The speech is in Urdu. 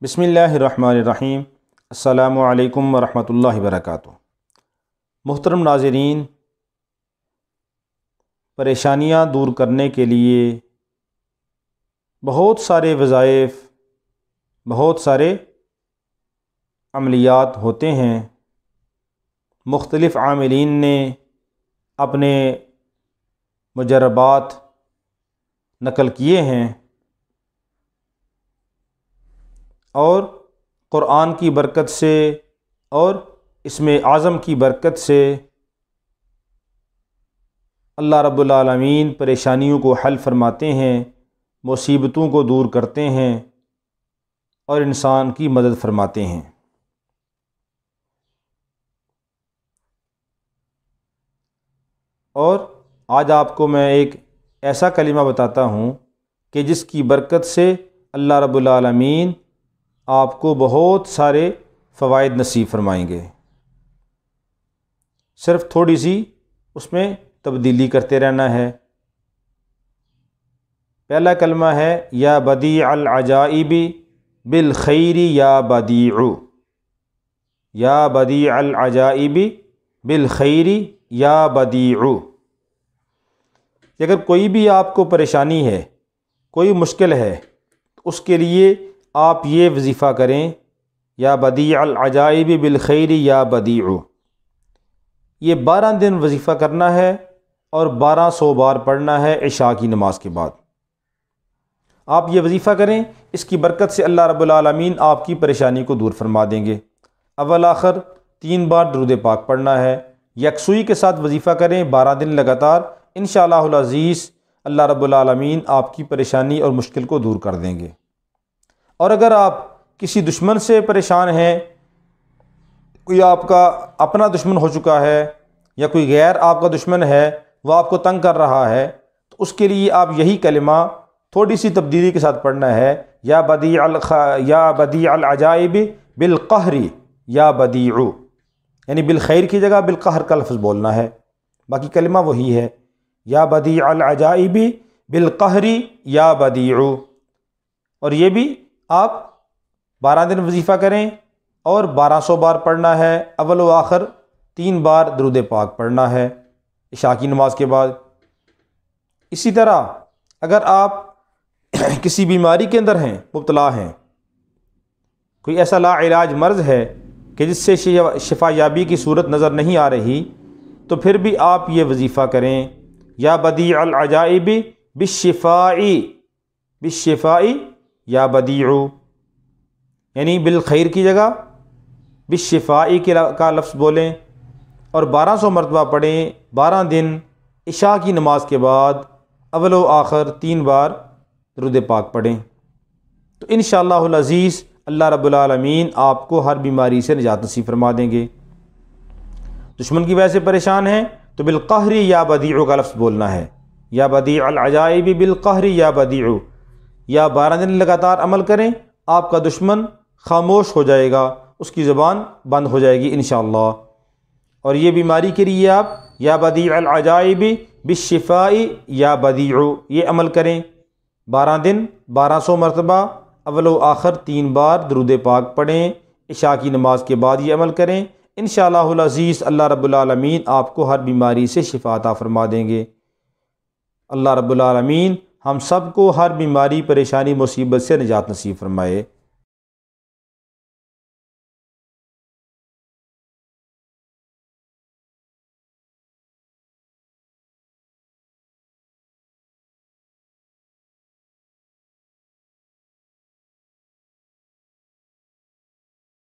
بسم اللہ الرحمن الرحیم۔ السلام علیکم ورحمۃ اللہ وبرکاتہ۔ محترم ناظرین، پریشانیاں دور کرنے کے لیے بہت سارے وظائف، بہت سارے عملیات ہوتے ہیں۔ مختلف عاملین نے اپنے مجربات نقل کیے ہیں، اور قرآن کی برکت سے اور اسم اعظم کی برکت سے اللہ رب العالمین پریشانیوں کو حل فرماتے ہیں، مصیبتوں کو دور کرتے ہیں اور انسان کی مدد فرماتے ہیں۔ اور آج آپ کو میں ایک ایسا کلمہ بتاتا ہوں کہ جس کی برکت سے اللہ رب العالمین آپ کو بہت سارے فوائد نصیب فرمائیں گے۔ صرف تھوڑی سی اس میں تبدیلی کرتے رہنا ہے۔ پہلا کلمہ ہے یا بدیع العجائب بالخیر یا بدیع، یا بدیع العجائب بالخیر یا بدیع۔ اگر کوئی بھی آپ کو پریشانی ہے، کوئی مشکل ہے، تو اس کے لیے آپ یہ وظیفہ کریں، یا بدیع العجائب بالخیر یا بدیع۔ یہ 12 دن وظیفہ کرنا ہے اور 1200 بار پڑھنا ہے عشاء کی نماز کے بعد۔ آپ یہ وظیفہ کریں، اس کی برکت سے اللہ رب العالمین آپ کی پریشانی کو دور فرما دیں گے۔ اول آخر 3 بار درود پاک پڑھنا ہے۔ یکسوئی کے ساتھ وظیفہ کریں 12 دن لگاتار، انشاءاللہ العزیز اللہ رب العالمین آپ کی پریشانی اور مشکل کو دور کر دیں گے۔ اور اگر آپ کسی دشمن سے پریشان ہیں، کوئی آپ کا اپنا دشمن ہو چکا ہے یا کوئی غیر آپ کا دشمن ہے، وہ آپ کو تنگ کر رہا ہے، تو اس کے لیے آپ یہی کلمہ تھوڑی سی تبدیلی کے ساتھ پڑھنا ہے، یا بدیع العجائب بالقہر یا بدیع، یعنی بالخیر کی جگہ بالقہر کا لفظ بولنا ہے، باقی کلمہ وہی ہے، یا بدیع العجائب بالقہر یا بدیع۔ اور یہ بھی آپ 12 دن وظیفہ کریں اور 1200 بار پڑھنا ہے۔ اول و آخر 3 بار درود پاک پڑھنا ہے عشاء کی نماز کے بعد۔ اسی طرح اگر آپ کسی بیماری کے اندر ہیں، مبتلا ہیں، کوئی ایسا لا علاج مرض ہے کہ جس سے شفا یابی کی صورت نظر نہیں آ رہی، تو پھر بھی آپ یہ وظیفہ کریں، یا بدیع العجائب بالشفاء یا بدیع، یعنی بالخیر کی جگہ بالشفاء کا لفظ بولیں اور 1200 مرتبہ پڑھیں 12 دن عشاء کی نماز کے بعد، اول و آخر 3 بار درود پاک پڑھیں، تو انشاءاللہ العزیز اللہ رب العالمین آپ کو ہر بیماری سے نجات نصیب فرما دیں گے۔ دشمن کی وجہ سے پریشان ہیں تو بالقہر یا بدیع کا لفظ بولنا ہے، یا بدیع العجائب بالقہر یا بدیع، یا 12 دن لگاتار عمل کریں، آپ کا دشمن خاموش ہو جائے گا، اس کی زبان بند ہو جائے گی انشاءاللہ۔ اور یہ بیماری کے لیے آپ یا بدیع العجائب بالشفاء یا بدیع یہ عمل کریں، 12 دن 1200 مرتبہ، اول و آخر 3 بار درود پاک پڑھیں، عشاء کی نماز کے بعد یہ عمل کریں، انشاءاللہ العزیز اللہ رب العالمین آپ کو ہر بیماری سے شفا عطا فرما دیں گے۔ اللہ رب العالمین ہم سب کو ہر بیماری، پریشانی، مصیبت سے نجات نصیب فرمائے۔